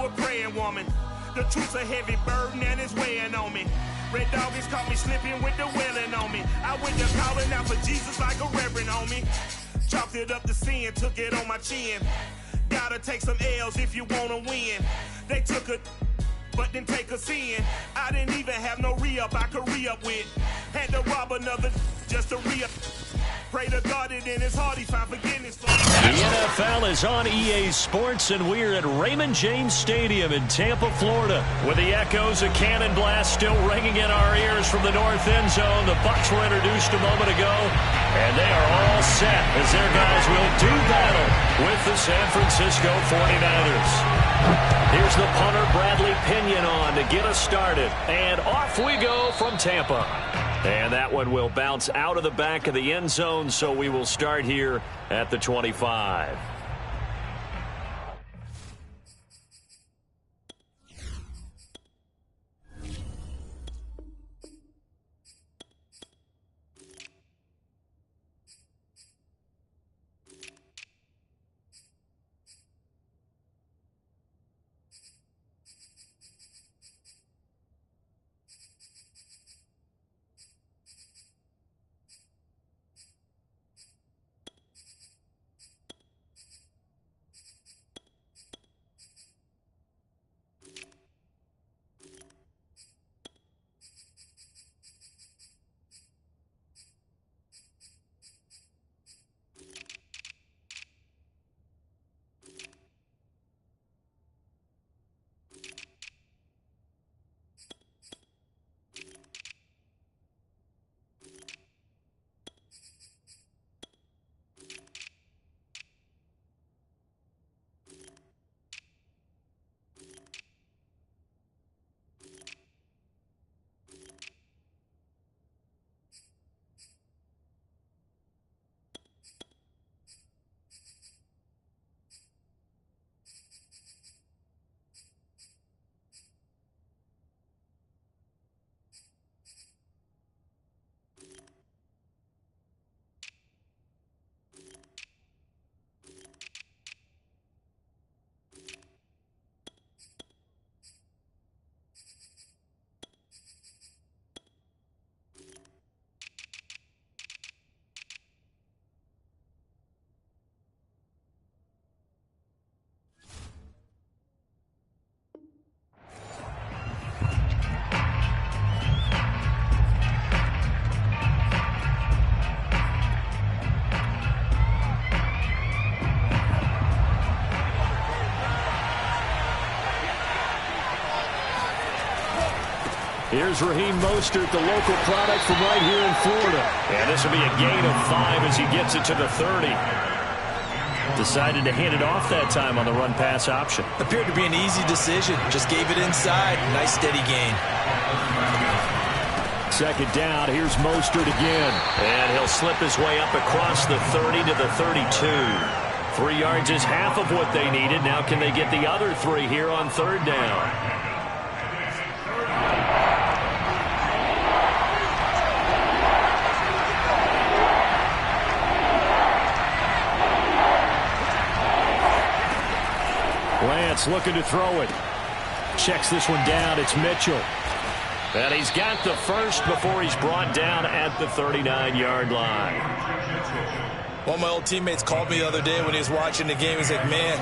a praying woman. The truth's a heavy burden and it's weighing on me. Red Dog has caught me slipping with the wailing on me. I went to calling out for Jesus like a reverend on me. Chalked it up to sin, took it on my chin. Gotta take some L's if you wanna win. They took a but didn't take a sin. I didn't even have no re-up I could re-up with. Had to rob another just to re-up. Pray to God that in his heart he found forgiveness for me. The NFL is on EA Sports, and we're at Raymond James Stadium in Tampa, Florida, with the echoes of cannon blast still ringing in our ears from the north end zone. The Bucs were introduced a moment ago, and they are all set as their guys will do battle with the San Francisco 49ers. Here's the punter, Bradley Pinion, on to get us started. And off we go from Tampa. And that one will bounce out of the back of the end zone, so we will start here at the 25. Here's Raheem Mostert, the local product from right here in Florida. And this will be a gain of 5 as he gets it to the 30. Decided to hand it off that time on the run-pass option. Appeared to be an easy decision. Just gave it inside. Nice steady gain. Second down, here's Mostert again. And he'll slip his way up across the 30 to the 32. 3 yards is half of what they needed. Now can they get the other 3 here on third down? Lance looking to throw it. Checks this one down. It's Mitchell. And he's got the first before he's brought down at the 39-yard line. One of my old teammates called me the other day when he was watching the game. He's like, man,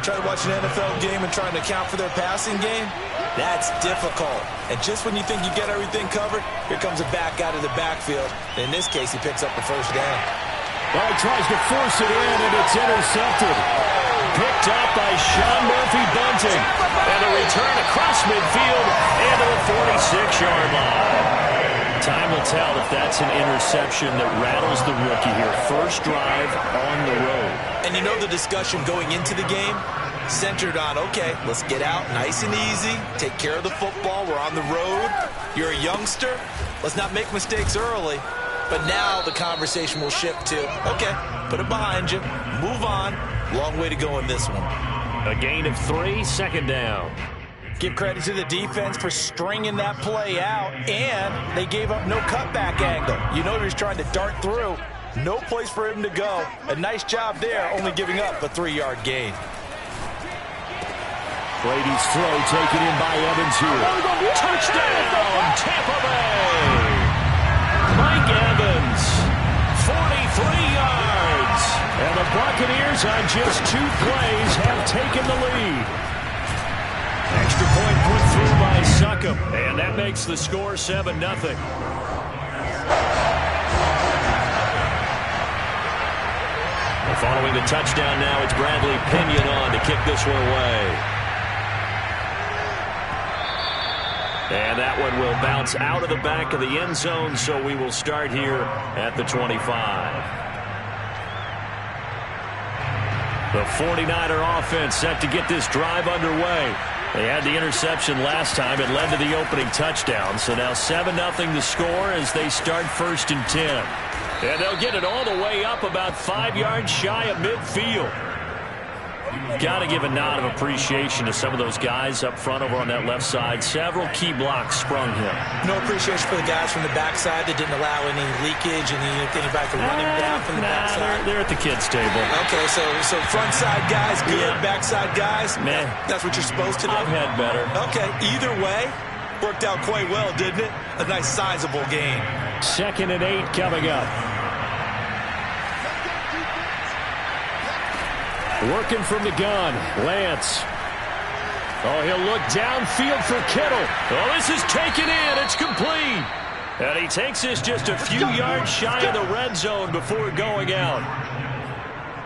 trying to watch an NFL game and trying to account for their passing game? That's difficult. And just when you think you get everything covered, here comes a back out of the backfield. In this case, he picks up the first down. Well, he tries to force it in, and it's intercepted. Picked up by Sean Murphy-Bunting. And a return across midfield into the 46-yard line. Time will tell if that's an interception that rattles the rookie here. First drive on the road. And you know the discussion going into the game? Centered on, okay, let's get out nice and easy. Take care of the football. We're on the road. You're a youngster. Let's not make mistakes early. But now the conversation will shift to, okay, put it behind you. Move on. Long way to go in this one. A gain of 3, second down. Give credit to the defense for stringing that play out, and they gave up no cutback angle. You know he was trying to dart through. No place for him to go. A nice job there, only giving up a 3-yard gain. Brady's throw taken in by Evans here. Touchdown, Tampa Bay! Mike Evans, 43 yards. And the Buccaneers on just 2 plays have taken the lead. Extra point put through by Succop. And that makes the score 7-0. Following the touchdown now, it's Bradley Pinion on to kick this one away. And that one will bounce out of the back of the end zone, so we will start here at the 25. The 49er offense set to get this drive underway. They had the interception last time. It led to the opening touchdown. So now 7-0 the score as they start 1st and 10. And they'll get it all the way up about 5 yards shy of midfield. Got to give a nod of appreciation to some of those guys up front over on that left side. Several key blocks sprung him. No appreciation for the guys from the backside that didn't allow any leakage and anybody could run him down from the backside. They're at the kids' table. Okay, so front side guys good, backside guys, man, that's what you're supposed to do. I've had better. Okay, either way, worked out quite well, didn't it? A nice sizable gain. 2nd and 8 coming up. Working from the gun, Lance. Oh, he'll look downfield for Kittle. Oh, this is taken in. It's complete. And he takes this just a few yards shy of the red zone before going out.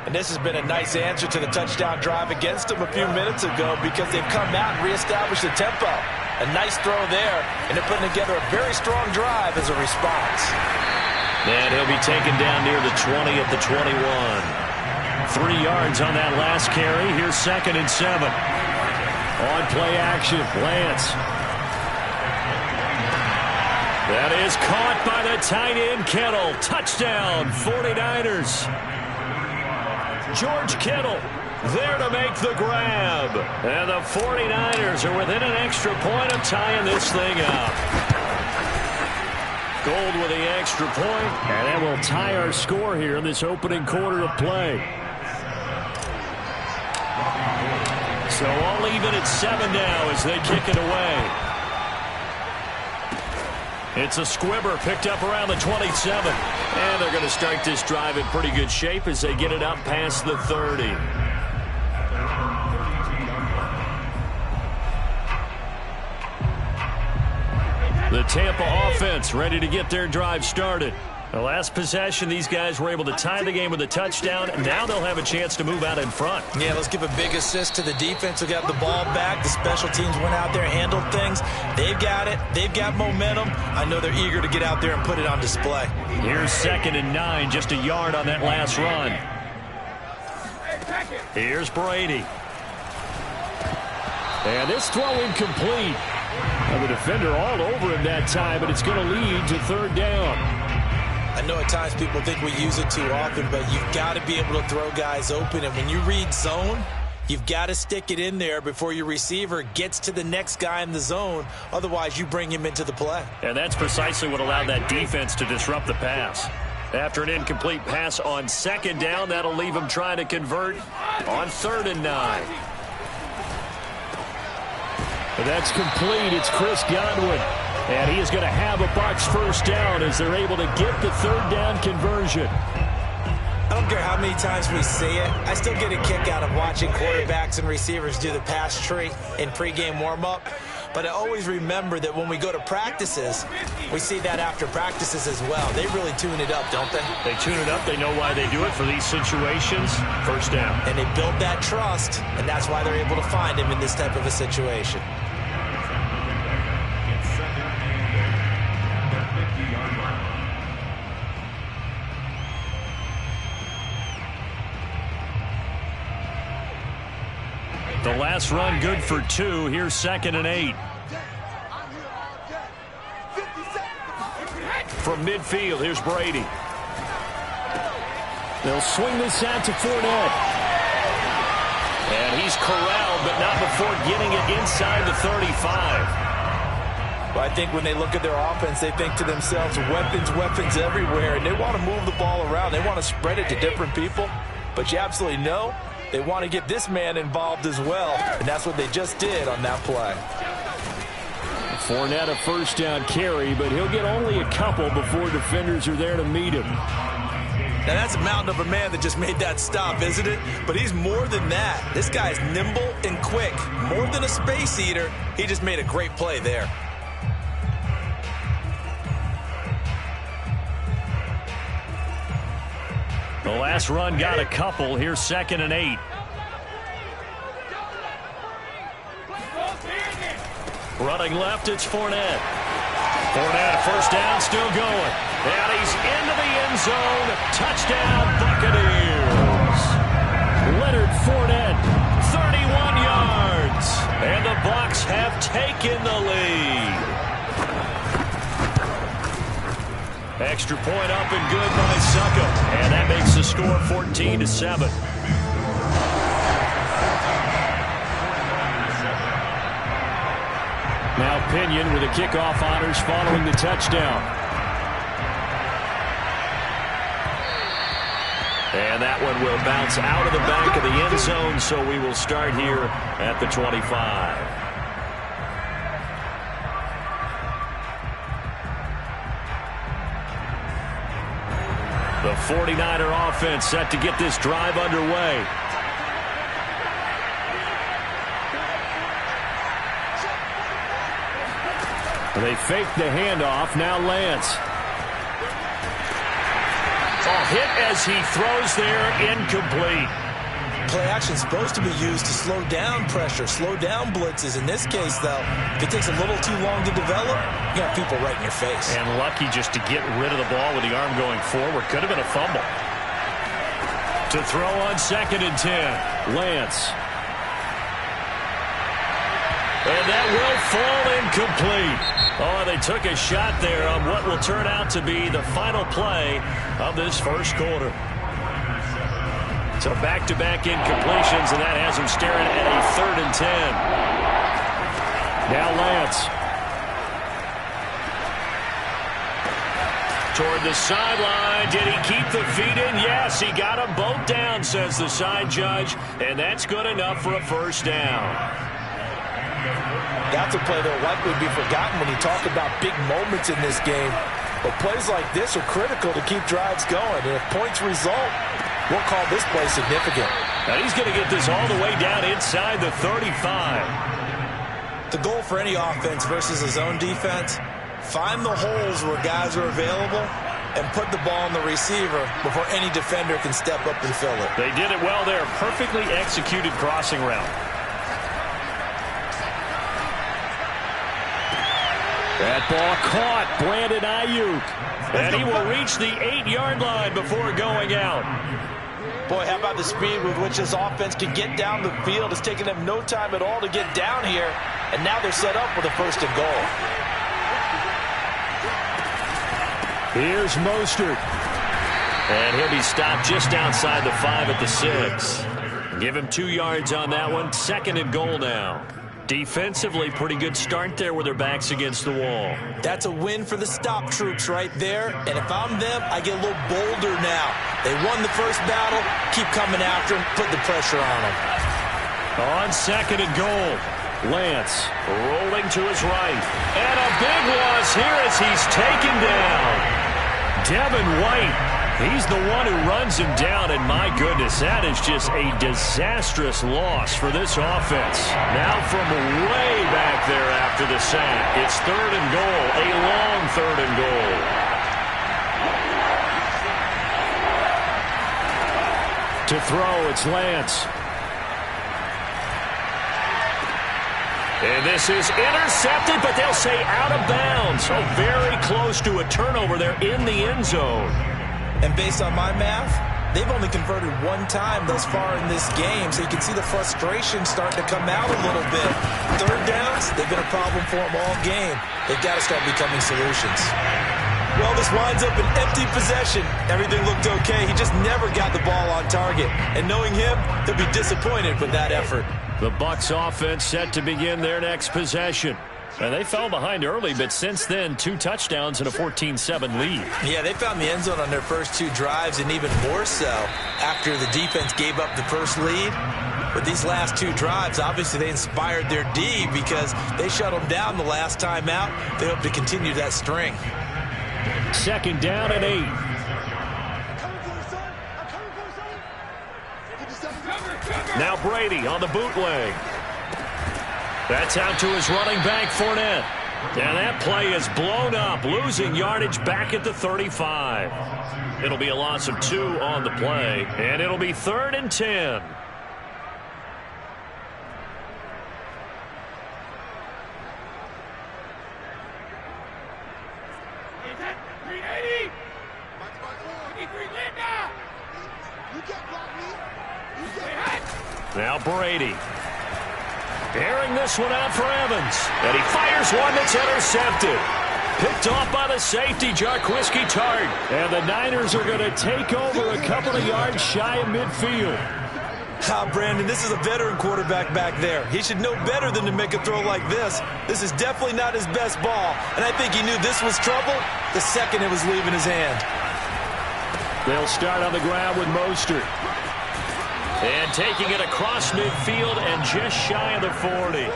And this has been a nice answer to the touchdown drive against them a few minutes ago because they've come out and reestablished the tempo. A nice throw there, and they're putting together a very strong drive as a response. And he'll be taken down near the 20 at the 21. 3 yards on that last carry. Here's 2nd and 7. On play action, Lance. That is caught by the tight end, Kittle. Touchdown, 49ers. George Kittle there to make the grab. And the 49ers are within an extra point of tying this thing up. Gold with the extra point, and that will tie our score here in this opening quarter of play. So all even at 7 now as they kick it away. It's a squibber picked up around the 27. And they're going to start this drive in pretty good shape as they get it up past the 30. The Tampa offense ready to get their drive started. The last possession, these guys were able to tie the game with a touchdown. Now they'll have a chance to move out in front. Yeah, let's give a big assist to the defense who got the ball back. The special teams went out there, handled things. They've got it. They've got momentum. I know they're eager to get out there and put it on display. Here's 2nd and 9, just a yard on that last run. Here's Brady. And this throw incomplete. Now the defender all over him that time, but it's going to lead to 3rd down. I know at times people think we use it too often, but you've got to be able to throw guys open. And when you read zone, you've got to stick it in there before your receiver gets to the next guy in the zone. Otherwise, you bring him into the play. And that's precisely what allowed that defense to disrupt the pass. After an incomplete pass on 2nd down, that'll leave him trying to convert on 3rd and 9. And that's complete. It's Chris Godwin. And he is going to have a Bucs 1st down as they're able to get the 3rd down conversion. I don't care how many times we see it. I still get a kick out of watching quarterbacks and receivers do the pass tree in pregame warm-up. But I always remember that when we go to practices, we see that after practices as well. They really tune it up, don't they? They tune it up. They know why they do it for these situations. 1st down. And they build that trust, and that's why they're able to find him in this type of a situation. The last run good for 2. Here's 2nd and 8. From midfield, here's Brady. They'll swing this out to Fournette. And he's corralled, but not before getting it inside the 35. Well, I think when they look at their offense, they think to themselves, weapons everywhere, and they want to move the ball around. They want to spread it to different people. But you absolutely know They want to get this man involved as well, and that's what they just did on that play. Fournette a first down carry, but he'll get only a couple before defenders are there to meet him. Now, that's a mountain of a man that just made that stop, isn't it? But he's more than that. This guy's nimble and quick. More than a space eater, he just made a great play there. The last run got a couple. Here's 2nd and 8. Running left, it's Fournette. Fournette, first down, still going. And he's into the end zone. Touchdown, Buccaneers. Leonard Fournette, 31 yards. And the Bucs have taken the lead. Extra point up and good by Succo. And that makes the score 14-7. Now Pinion with the kickoff honors following the touchdown. And that one will bounce out of the back of the end zone, so we will start here at the 25. The 49er offense set to get this drive underway. They fake the handoff. Now Lance. A hit as he throws there, incomplete. Play action is supposed to be used to slow down pressure, slow down blitzes. In this case, though, if it takes a little too long to develop, you got people right in your face. And lucky just to get rid of the ball with the arm going forward. Could have been a fumble. To throw on 2nd and 10. Lance. And that will fall incomplete. Oh, they took a shot there on what will turn out to be the final play of this first quarter. So back-to-back incompletions, and that has him staring at a 3rd and 10. Now Lance. Toward the sideline. Did he keep the feet in? Yes, he got them both down, says the side judge. And that's good enough for a first down. That's a play that will likely be forgotten when you talk about big moments in this game. But plays like this are critical to keep drives going. And if points result, we'll call this play significant. Now he's going to get this all the way down inside the 35. The goal for any offense versus a zone defense, find the holes where guys are available and put the ball on the receiver before any defender can step up and fill it. They did it well there. Perfectly executed crossing route. That ball caught. Brandon Ayuk. And he will reach the 8-yard line before going out. Boy, how about the speed with which this offense can get down the field? It's taken them no time at all to get down here. And now they're set up with a 1st and goal. Here's Mostert. And he'll be stopped just outside the 5 at the 6. Give him 2 yards on that one. 2nd and goal now. Defensively, pretty good start there with their backs against the wall. That's a win for the stop troops right there. And if I'm them, I get a little bolder now. They won the first battle. Keep coming after them. Put the pressure on them. On 2nd and goal. Lance rolling to his right. And a big loss here as he's taken down. Devin White. He's the one who runs him down, and my goodness, that is just a disastrous loss for this offense. Now from way back there after the sack, it's 3rd and goal, a long 3rd and goal. To throw, it's Lance. And this is intercepted, but they'll say out of bounds. So very close to a turnover there in the end zone. And based on my math, they've only converted 1 time thus far in this game, so you can see the frustration starting to come out a little bit. 3rd downs, they've been a problem for them all game. They've got to start becoming solutions. Well, this winds up an empty possession. Everything looked okay. He just never got the ball on target. And knowing him, he'll be disappointed with that effort. The Bucs offense set to begin their next possession. And they fell behind early, but since then, 2 touchdowns and a 14-7 lead. Yeah, they found the end zone on their first 2 drives, and even more so after the defense gave up the first lead. But these last 2 drives, obviously they inspired their D because they shut them down the last time out. They hope to continue that string. 2nd down and 8. Now Brady on the bootleg. That's out to his running back, Fournette. And that play is blown up, losing yardage back at the 35. It'll be a loss of 2 on the play, and it'll be 3rd and 10. Now Brady. Airing this one out for Evans. And he fires one that's intercepted. Picked off by the safety, Jarquiski Tart. And the Niners are going to take over a couple of yards shy of midfield. Brandon, this is a veteran quarterback back there. He should know better than to make a throw like this. This is definitely not his best ball. And I think he knew this was trouble the second it was leaving his hand. They'll start on the ground with Mostert. And taking it across midfield and just shy of the 40.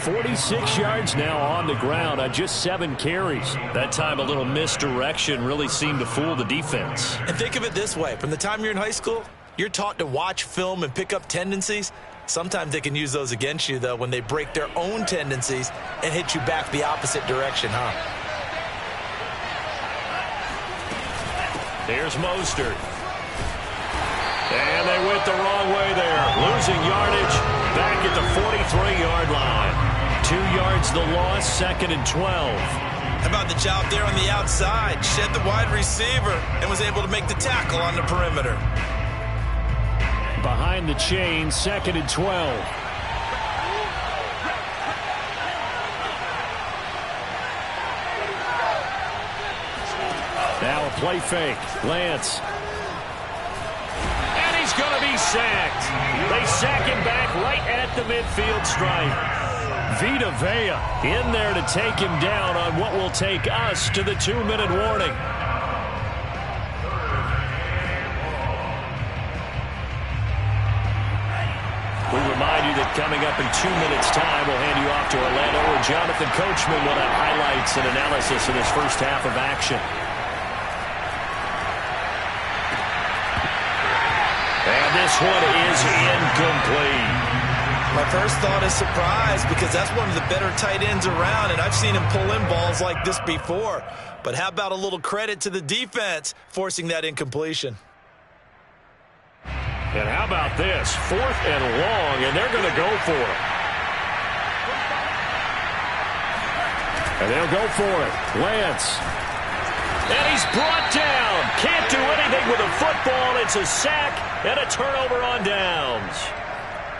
46 yards now on the ground on just 7 carries. That time a little misdirection really seemed to fool the defense. And think of it this way. From the time you're in high school, you're taught to watch film and pick up tendencies. Sometimes they can use those against you, though, when they break their own tendencies and hit you back the opposite direction, huh? There's Mostert. And they went the wrong way there. Losing yardage back at the 43-yard line. 2 yards the loss, 2nd and 12. How about the job there on the outside? Shed the wide receiver and was able to make the tackle on the perimeter. Behind the chain, 2nd and 12. Now a play fake. Lance. And he's going to be sacked. They sack him back right at the midfield stripe. Vita Vea in there to take him down on what will take us to the 2-minute warning. We remind you that coming up in 2 minutes' time, we'll hand you off to Orlando, where Jonathan Coachman will have highlights and analysis of this first half of action. And this one is incomplete. My first thought is surprise, because that's one of the better tight ends around, and I've seen him pull in balls like this before. But how about a little credit to the defense forcing that incompletion? And how about this? 4th and long, and they're going to go for it. And they'll go for it. Lance. And he's brought down. Can't do anything with a football. It's a sack and a turnover on downs.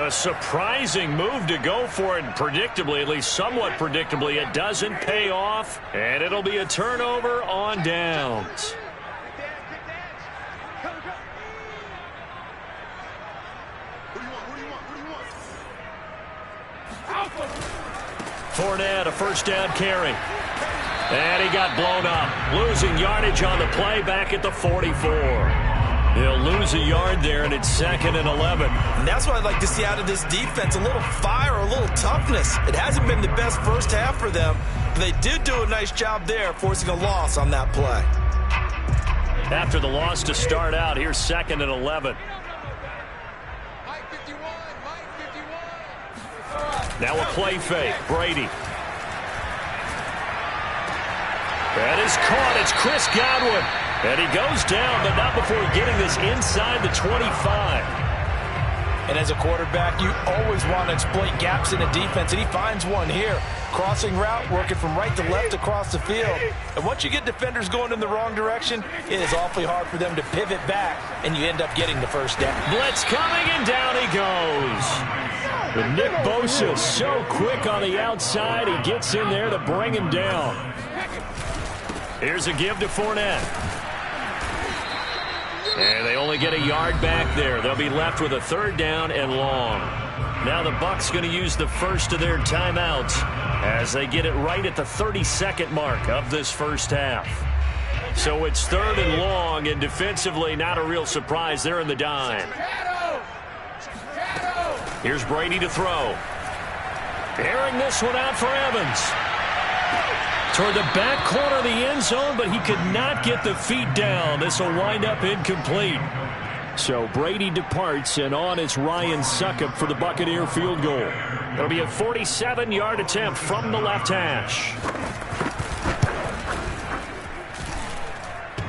A surprising move to go for it. Predictably, at least somewhat predictably, it doesn't pay off. And it'll be a turnover on downs. Fournette, a first down carry. And he got blown up. Losing yardage on the play back at the 44. He'll lose a yard there, and it's 2nd and 11. And that's what I'd like to see out of this defense, a little fire, a little toughness. It hasn't been the best first half for them, but they did do a nice job there, forcing a loss on that play. After the loss to start out, here's 2nd and 11. Now a play fake. Brady. That is caught. It's Chris Godwin. And he goes down, but not before getting this inside the 25. And as a quarterback, you always want to exploit gaps in a defense, and he finds one here. Crossing route, working from right to left across the field. And once you get defenders going in the wrong direction, it is awfully hard for them to pivot back, and you end up getting the first down. Blitz coming, and down he goes. But Nick Bosa is so quick on the outside, he gets in there to bring him down. Here's a give to Fournette. And they only get a yard back there. They'll be left with a 3rd down and long. Now the Bucs going to use the first of their timeouts as they get it right at the 32nd mark of this first half. So it's 3rd and long, and defensively not a real surprise. They're in the dime. Here's Brady to throw. Airing this one out for Evans. Toward the back corner of the end zone, but he could not get the feet down. This will wind up incomplete. So Brady departs, and on it's Ryan Succop for the Buccaneer field goal. It'll be a 47-yard attempt from the left hash.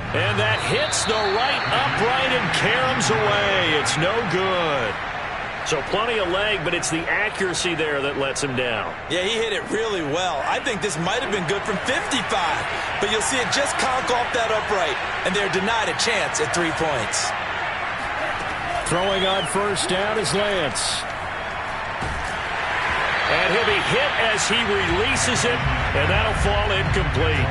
And that hits the right upright and caroms away. It's no good. So plenty of leg, but it's the accuracy there that lets him down. Yeah, he hit it really well. I think this might have been good from 55. But you'll see it just conk off that upright, and they're denied a chance at 3 points. Throwing on first down is Lance. And he'll be hit as he releases it, and that'll fall incomplete.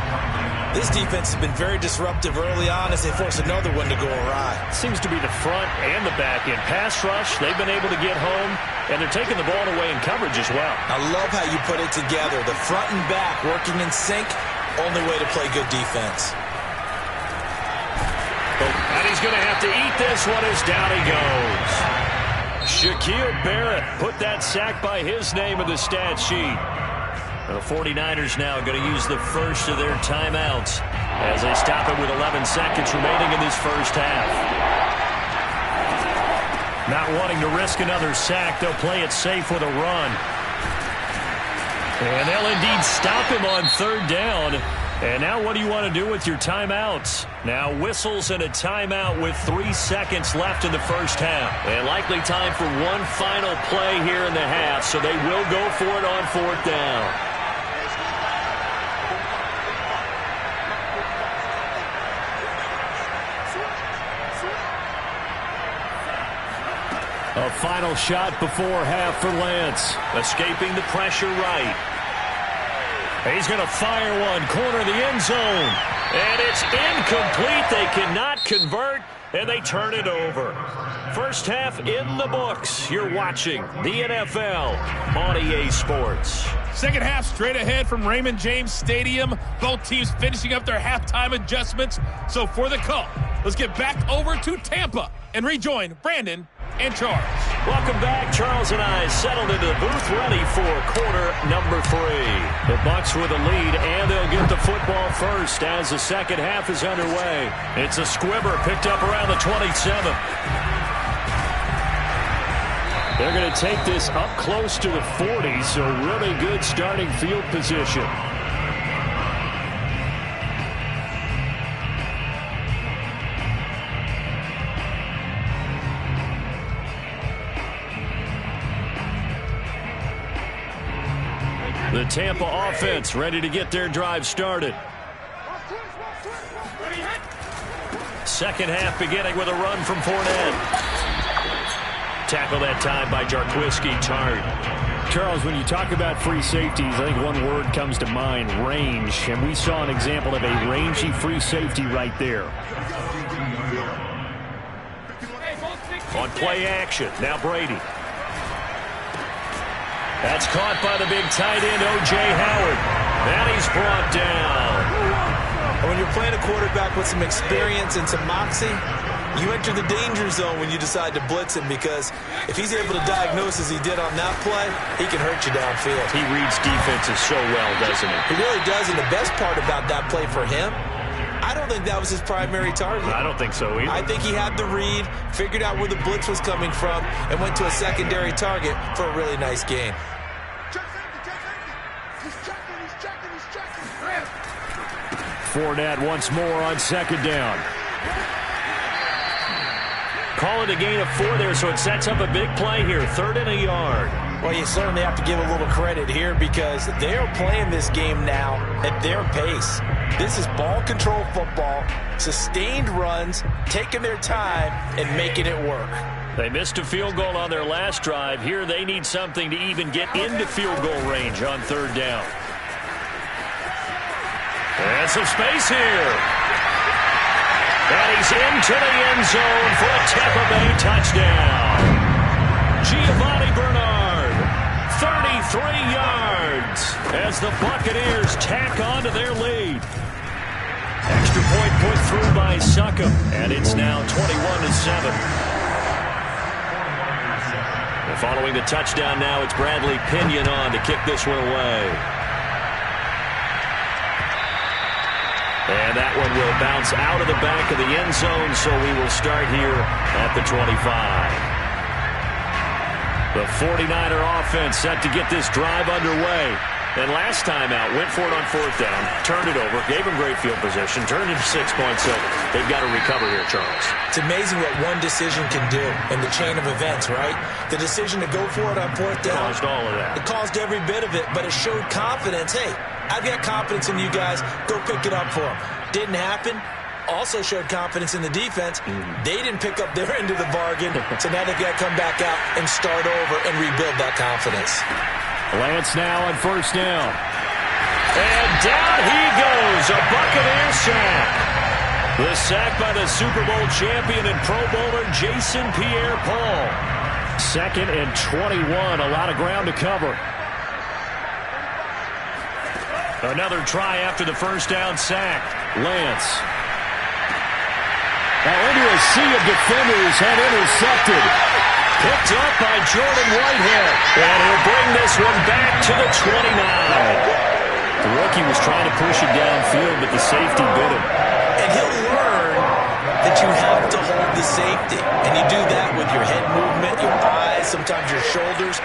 This defense has been very disruptive early on as they force another one to go awry. Seems to be the front and the back end. Pass rush, they've been able to get home, and they're taking the ball away in coverage as well. I love how you put it together. The front and back working in sync, only way to play good defense. And he's going to have to eat this one as down he goes. Shaquille Barrett put that sack by his name in the stat sheet. The 49ers now going to use the first of their timeouts as they stop it with 11 seconds remaining in this first half. Not wanting to risk another sack, they'll play it safe with a run. And they'll indeed stop him on 3rd down. And now what do you want to do with your timeouts? Now whistles and a timeout with 3 seconds left in the first half. And likely time for one final play here in the half, so they will go for it on 4th down. A final shot before half for Lance. Escaping the pressure right. He's going to fire one, corner of the end zone. And it's incomplete. They cannot convert, and they turn it over. First half in the books. You're watching the NFL on EA Sports. Second half straight ahead from Raymond James Stadium. Both teams finishing up their halftime adjustments. So for the call, let's get back over to Tampa and rejoin Brandon and Charles. Welcome back. Charles and I settled into the booth, ready for quarter number 3. The Bucs with a lead, and they'll get the football first as the second half is underway. It's a squibber picked up around the 27. They're going to take this up close to the 40, so really good starting field position. The Tampa offense ready to get their drive started. Second half beginning with a run from Fournette. Tackle that time by Jarquiski Tart. Charles, when you talk about free safeties, I think one word comes to mind, range. And we saw an example of a rangy free safety right there. On play action, now Brady. That's caught by the big tight end, O.J. Howard. And he's brought down. And when you're playing a quarterback with some experience and some moxie, you enter the danger zone when you decide to blitz him, because if he's able to diagnose as he did on that play, he can hurt you downfield. He reads defenses so well, doesn't he? He really does, and the best part about that play for him, I don't think that was his primary target. I don't think so either. I think he had the read, figured out where the blitz was coming from, and went to a secondary target for a really nice gain. Fournette once more on second down. Call it a gain of 4 there, so it sets up a big play here. 3rd and a yard. Well, you certainly have to give a little credit here because they are playing this game now at their pace. This is ball control football, sustained runs, taking their time, and making it work. They missed a field goal on their last drive. Here they need something to even get into field goal range on 3rd down. And some space here. And he's into the end zone for a Tampa Bay touchdown. Giovanni Bernard. yards as the Buccaneers tack on to their lead. Extra point put through by Succop, and it's now 21-7. And following the touchdown now, it's Bradley Pinion on to kick this one away. And that one will bounce out of the back of the end zone, so we will start here at the 25. The 49er offense set to get this drive underway. And last time out, went for it on fourth down, turned it over, gave them great field position, turned into 6 points, so they've got to recover here, Charles. It's amazing what one decision can do in the chain of events, right? The decision to go for it on fourth down. Caused all of that. It caused every bit of it, but it showed confidence. Hey, I've got confidence in you guys. Go pick it up for them. Didn't happen. Also showed confidence in the defense. They didn't pick up their end of the bargain, so now they've got to come back out and start over and rebuild that confidence. Lance now on first down. And down he goes, a Buccaneer sack. The sack by the Super Bowl champion and Pro Bowler Jason Pierre-Paul. 2nd and 21, a lot of ground to cover. Another try after the first down sack. Lance. Now into a sea of defenders and intercepted. Picked up by Jordan Whitehead. And he'll bring this one back to the 29. The rookie was trying to push it downfield, but the safety bit him. And he'll learn that you have to hold the safety. And you do that with your head movement, your eyes, sometimes your shoulders.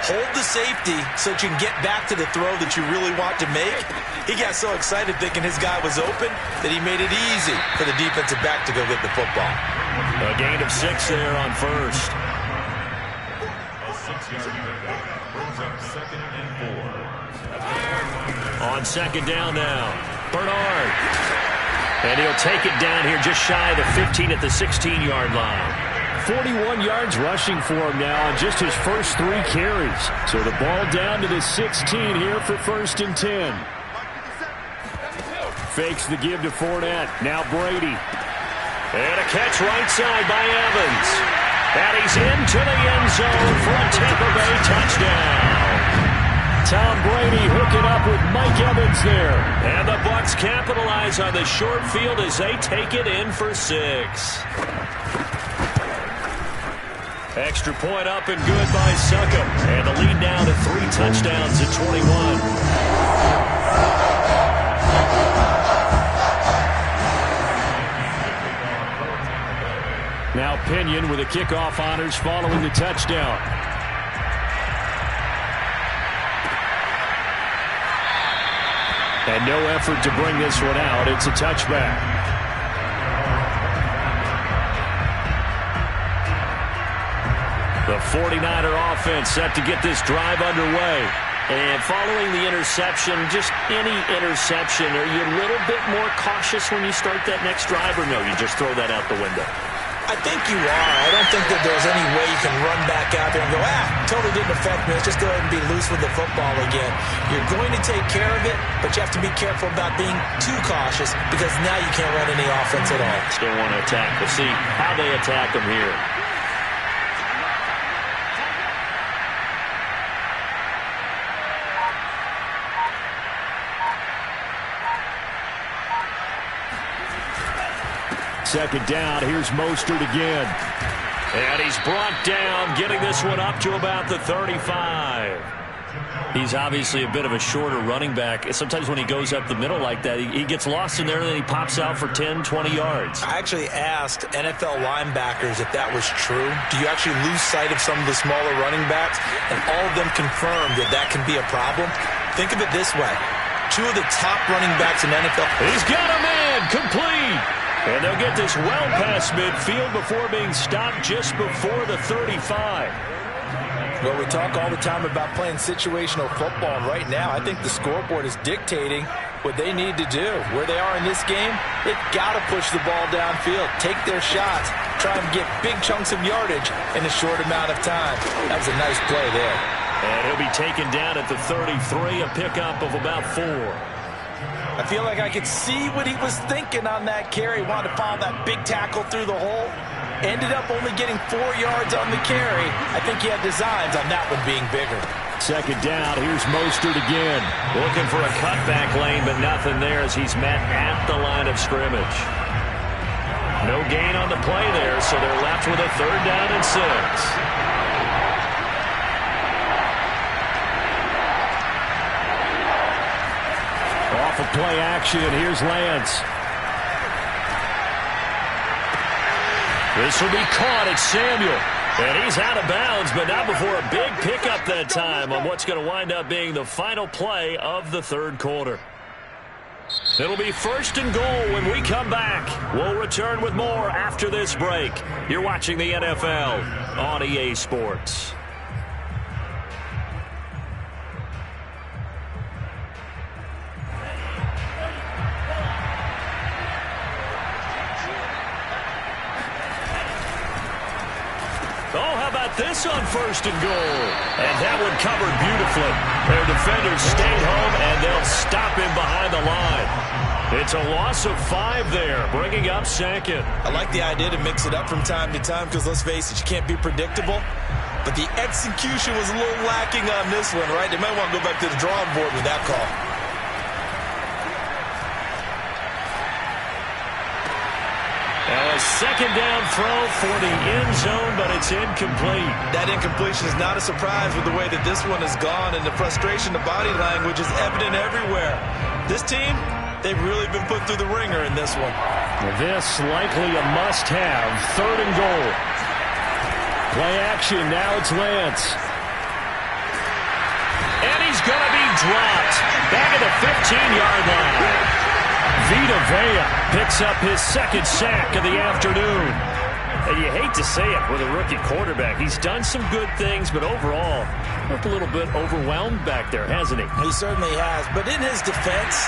Hold the safety so that you can get back to the throw that you really want to make. He got so excited thinking his guy was open that he made it easy for the defensive back to go get the football. A gain of 6 there on first. A 6-yard pickup brings up 2nd and 4. On second down now, Bernard. And he'll take it down here just shy of the 15 at the 16-yard line. 41 yards rushing for him now on just his first 3 carries. So the ball down to the 16 here for 1st and 10. Fakes the give to Fournette. Now Brady. And a catch right side by Evans. And he's into the end zone for a Tampa Bay touchdown. Tom Brady hooking up with Mike Evans there. And the Bucs capitalize on the short field as they take it in for 6. Extra point up and good by Succop. And the lead now to 3 touchdowns at 21. Now Pinion with the kickoff honors following the touchdown. And no effort to bring this one out. It's a touchback. The 49er offense set to get this drive underway. And following the interception, just any interception, are you a little bit more cautious when you start that next drive, or no, you just throw that out the window? I think you are. I don't think that there's any way you can run back out there and go, totally didn't affect me. Let's just go ahead and be loose with the football again. You're going to take care of it, but you have to be careful about being too cautious because now you can't run any offense at all. Still want to attack. We'll see how they attack them here. Second down, here's Mostert again. And he's brought down, getting this one up to about the 35. He's obviously a bit of a shorter running back. Sometimes when he goes up the middle like that, he gets lost in there, and then he pops out for 10, 20 yards. I actually asked NFL linebackers if that was true. Do you actually lose sight of some of the smaller running backs? And all of them confirmed that that can be a problem. Think of it this way. 2 of the top running backs in NFL. He's got a man, complete. And they'll get this well past midfield before being stopped just before the 35. Well, we talk all the time about playing situational football, and right now I think the scoreboard is dictating what they need to do. Where they are in this game, they've got to push the ball downfield, take their shots, try and get big chunks of yardage in a short amount of time. That was a nice play there. And he'll be taken down at the 33, a pickup of about 4. I feel like I could see what he was thinking on that carry. Wanted to follow that big tackle through the hole. Ended up only getting 4 yards on the carry. I think he had designs on that one being bigger. Second down, here's Mostert again. Looking for a cutback lane, but nothing there as he's met at the line of scrimmage. No gain on the play there, so they're left with a 3rd down and 6. Off of play action, here's Lance. This will be caught at Samuel. And he's out of bounds, but not before a big pickup that time on what's going to wind up being the final play of the 3rd quarter. It'll be 1st and goal when we come back. We'll return with more after this break. You're watching the NFL on EA Sports. This on 1st and goal. And that one covered beautifully. Their defenders stayed home, and they'll stop him behind the line. It's a loss of 5 there, bringing up 2nd. I like the idea to mix it up from time to time because, let's face it, you can't be predictable. But the execution was a little lacking on this one, right? They might want to go back to the drawing board with that call. Now a 2nd down throw for the end zone, but it's incomplete. That incompletion is not a surprise with the way that this one has gone, and the frustration, the body language is evident everywhere. This team, they've really been put through the ringer in this one. This likely a must-have. 3rd and goal. Play action, now it's Lance. And he's going to be dropped back at the 15-yard line. Vita Vea picks up his 2nd sack of the afternoon. And you hate to say it with a rookie quarterback. He's done some good things, but overall, looked a little bit overwhelmed back there, hasn't he? He certainly has. But in his defense,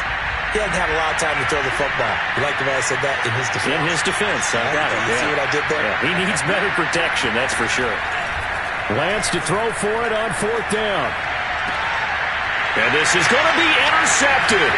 he hasn't had a lot of time to throw the football. You like the way I said that? In his defense. In his defense. I got it. You see what I did there? Yeah. He needs better protection, that's for sure. Lance to throw for it on 4th down. And this is going to be intercepted.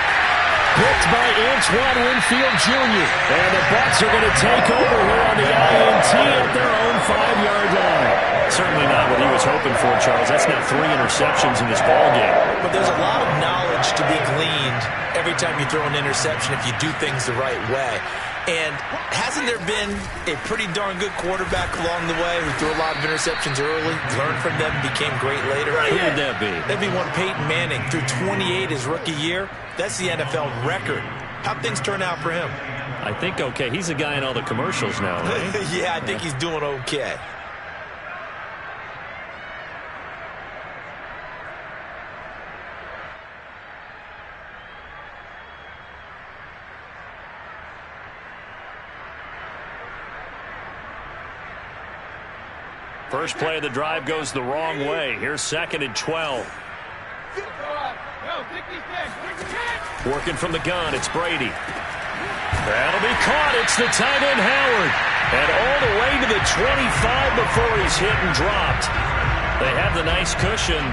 Picked by Antoine Winfield Jr. And the Bucs are going to take over here on the INT at their own 5-yard line. Certainly not what he was hoping for, Charles. That's now 3 interceptions in this ballgame. But there's a lot of knowledge to be gleaned every time you throw an interception if you do things the right way. And hasn't there been a pretty darn good quarterback along the way who threw a lot of interceptions early, learned from them, became great later? Who would that be? That'd be one Peyton Manning. Threw 28 his rookie year. That's the NFL record. How'd things turn out for him? I think okay. He's a guy in all the commercials now, right? Yeah, I think he's doing okay. First play of the drive goes the wrong way. Here's 2nd and 12. Working from the gun, it's Brady. That'll be caught. It's the tight end, Howard. And all the way to the 25 before he's hit and dropped. They have the nice cushion.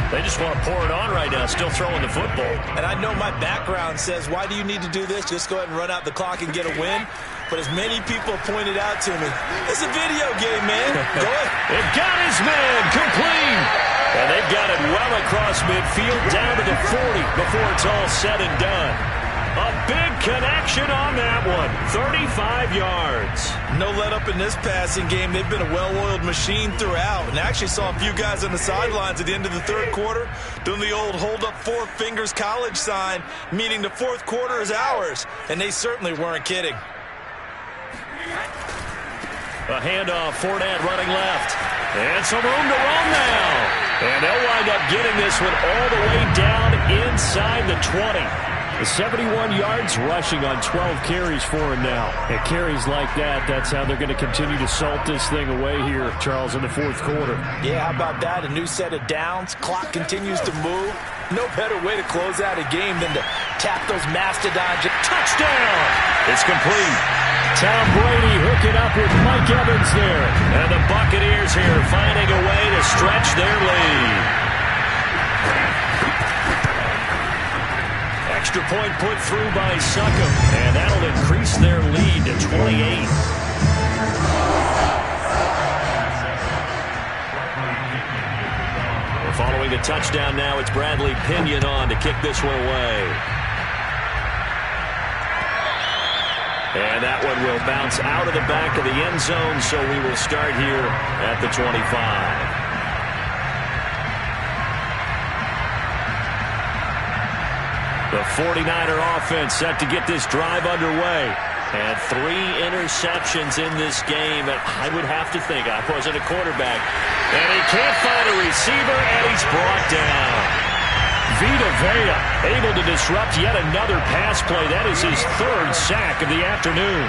They just want to pour it on right now, still throwing the football. And I know my background says, why do you need to do this? Just go ahead and run out the clock and get a win. But as many people pointed out to me, it's a video game, man. Go ahead. It got his man complete. And they've got it well across midfield down to the 40 before it's all said and done. A big connection on that one. 35 yards. No let up in this passing game. They've been a well-oiled machine throughout. And I actually saw a few guys on the sidelines at the end of the 3rd quarter doing the old hold up 4 fingers college sign, meaning the 4th quarter is ours. And they certainly weren't kidding. A handoff, Fournette running left. And some room to run now. And they'll wind up getting this one all the way down inside the 20. 71 yards rushing on 12 carries for him now. And carries like that, that's how they're going to continue to salt this thing away here, Charles, in the 4th quarter. Yeah, how about that? A new set of downs. Clock continues to move. No better way to close out a game than to tap those mastodons. Touchdown! It's complete. Tom Brady hooking up with Mike Evans there. And the Buccaneers here finding a way to stretch their lead. Extra point put through by Succop, and that'll increase their lead to 28. Following the touchdown now, it's Bradley Pinion on to kick this one away. And that one will bounce out of the back of the end zone, so we will start here at the 25. The 49er offense set to get this drive underway. And 3 interceptions in this game. And I would have to think, I wasn't a quarterback. And he can't find a receiver, and he's brought down. Vita Vea able to disrupt yet another pass play. That is his 3rd sack of the afternoon.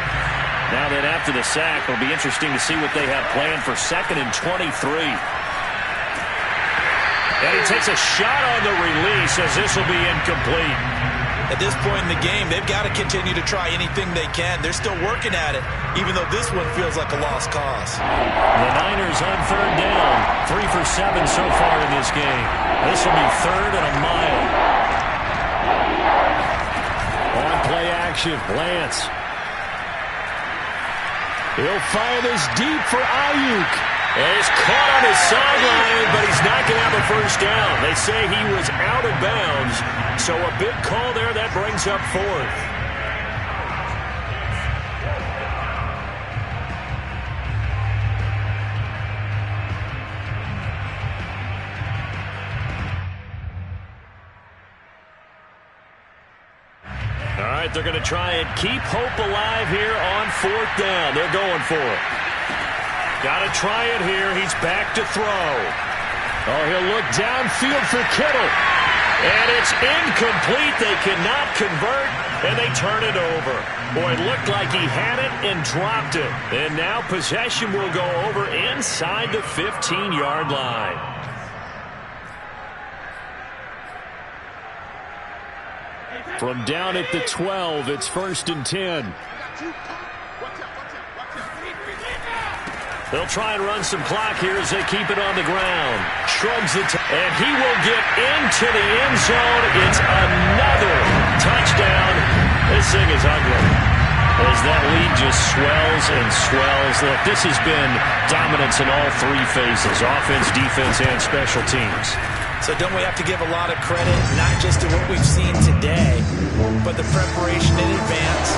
Now then, after the sack, it'll be interesting to see what they have planned for 2nd and 23. And he takes a shot on the release as this will be incomplete. At this point in the game, they've got to continue to try anything they can. They're still working at it, even though this one feels like a lost cause. The Niners on 3rd down. 3 for 7 so far in this game. This will be 3rd and a mile. On play action, Lance. He'll fire this deep for Ayuk. And he's caught on his sideline, but he's not going to have a first down. They say he was out of bounds, so a big call there. That brings up 4th. All right, they're going to try and keep hope alive here on 4th down. They're going for it. Got to try it here. He's back to throw. Oh, he'll look downfield for Kittle. And it's incomplete. They cannot convert, and they turn it over. Boy, it looked like he had it and dropped it. And now possession will go over inside the 15-yard line. From down at the 12, it's 1st and 10. They'll try and run some clock here as they keep it on the ground. Shrugs it, and he will get into the end zone. It's another touchdown. This thing is ugly as that lead just swells and swells. Look, this has been dominance in all 3 phases, offense, defense, and special teams. So don't we have to give a lot of credit, not just to what we've seen today, but the preparation in advance,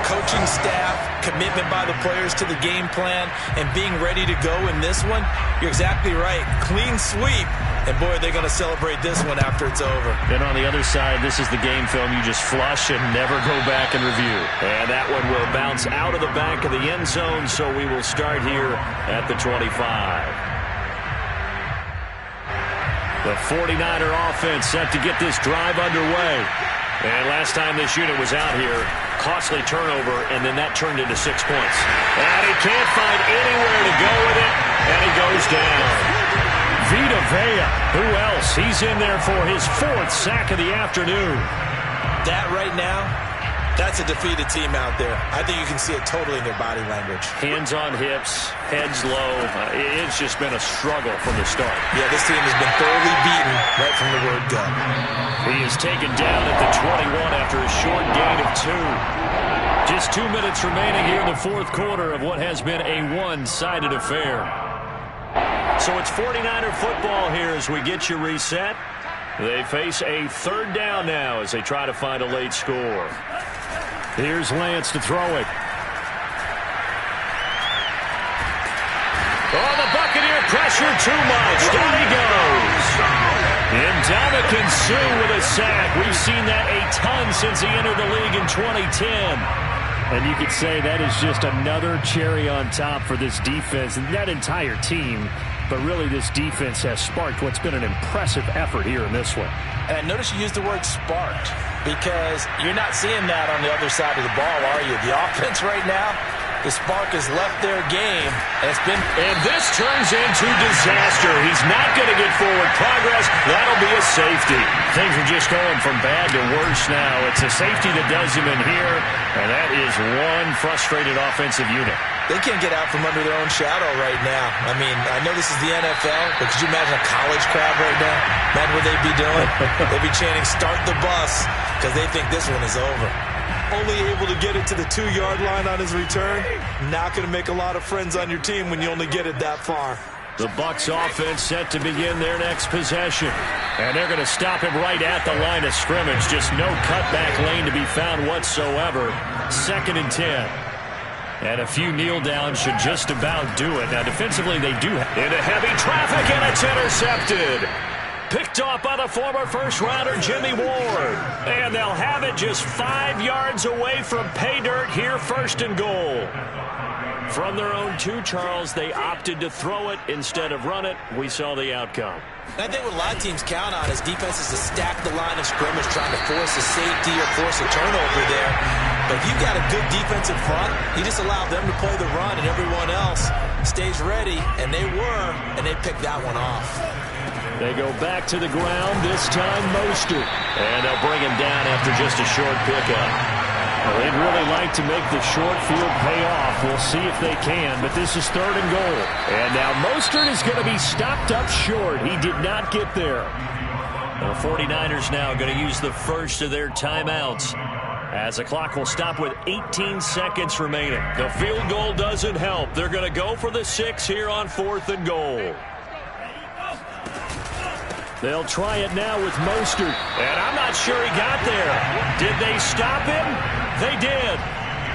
coaching staff, commitment by the players to the game plan, and being ready to go in this one? You're exactly right. Clean sweep. And, boy, they're going to celebrate this one after it's over. Then on the other side, this is the game film you just flush and never go back and review. And that one will bounce out of the back of the end zone, so we will start here at the 25. The 49er offense set to get this drive underway. And last time this unit was out here, costly turnover, and then that turned into 6 points. And he can't find anywhere to go with it, and he goes down. Vita Vea, who else? He's in there for his 4th sack of the afternoon. That right now, that's a defeated team out there. I think you can see it totally in their body language. Hands on hips, heads low. It's just been a struggle from the start. Yeah, this team has been thoroughly beaten right from the word go. He is taken down at the 21 after a short gain of 2. Just 2 minutes remaining here in the 4th quarter of what has been a one-sided affair. So it's 49er football here as we get you reset. They face a 3rd down now as they try to find a late score. Here's Lance to throw it. Oh, the Buccaneer pressure too much. Down he goes. Ndamukong Suh with a sack. We've seen that a ton since he entered the league in 2010. And you could say that is just another cherry on top for this defense and that entire team. But really, this defense has sparked what's been an impressive effort here in this one. And I notice you used the word sparked because you're not seeing that on the other side of the ball, are you? The offense right now, the spark has left their game. And this turns into disaster. He's not going to get forward progress. That'll be a safety. Things are just going from bad to worse now. It's a safety that does him in here, and that is one frustrated offensive unit. They can't get out from under their own shadow right now. I mean, I know this is the NFL, but could you imagine a college crowd right now? Imagine what they'd be doing. They'd be chanting, "Start the bus," because they think this one is over. Only able to get it to the 2-yard line on his return. Not going to make a lot of friends on your team when you only get it that far. The Bucs offense set to begin their next possession. And they're going to stop him right at the line of scrimmage. Just no cutback lane to be found whatsoever. 2nd and 10. And a few kneel downs should just about do it. Now, defensively, they do into heavy traffic, and it's intercepted. Picked off by the former first-rounder Jimmy Ward. And they'll have it just 5 yards away from pay dirt here, 1st and goal. From their own 2, Charles, they opted to throw it instead of run it. We saw the outcome. I think what a lot of teams count on is defenses to stack the line of scrimmage, trying to force a safety or force a turnover there. But if you've got a good defensive front, you just allow them to play the run, and everyone else stays ready, and they were, and they picked that one off. They go back to the ground, this time Mostert. And they'll bring him down after just a short pickup. Well, they'd really like to make the short field pay off. We'll see if they can, but this is 3rd and goal. And now Mostert is going to be stopped up short. He did not get there. The 49ers now going to use the first of their timeouts, as the clock will stop with 18 seconds remaining. The field goal doesn't help. They're going to go for the 6 here on 4th and goal. They'll try it now with Mostert. And I'm not sure he got there. Did they stop him? They did.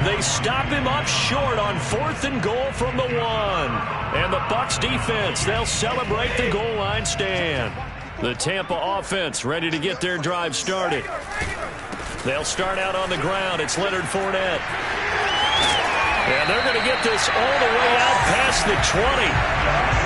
They stop him up short on 4th and goal from the 1. And the Bucs defense, they'll celebrate the goal line stand. The Tampa offense ready to get their drive started. They'll start out on the ground. It's Leonard Fournette. And they're going to get this all the way out past the 20.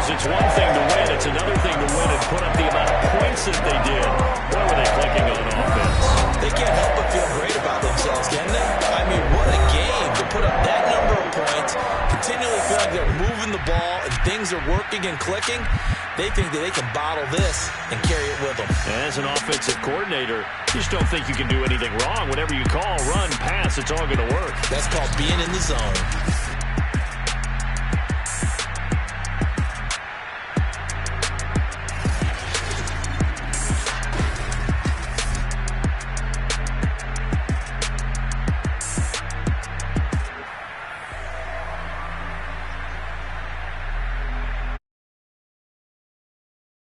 It's one thing to win. It's another thing to win and put up the amount of points that they did. What were they clicking on offense? They can't help but feel great about themselves, can they? I mean, what a game to put up that number of points, continually feel like they're moving the ball and things are working and clicking. They think that they can bottle this and carry it with them. As an offensive coordinator, you just don't think you can do anything wrong. Whatever you call, run, pass, it's all going to work. That's called being in the zone.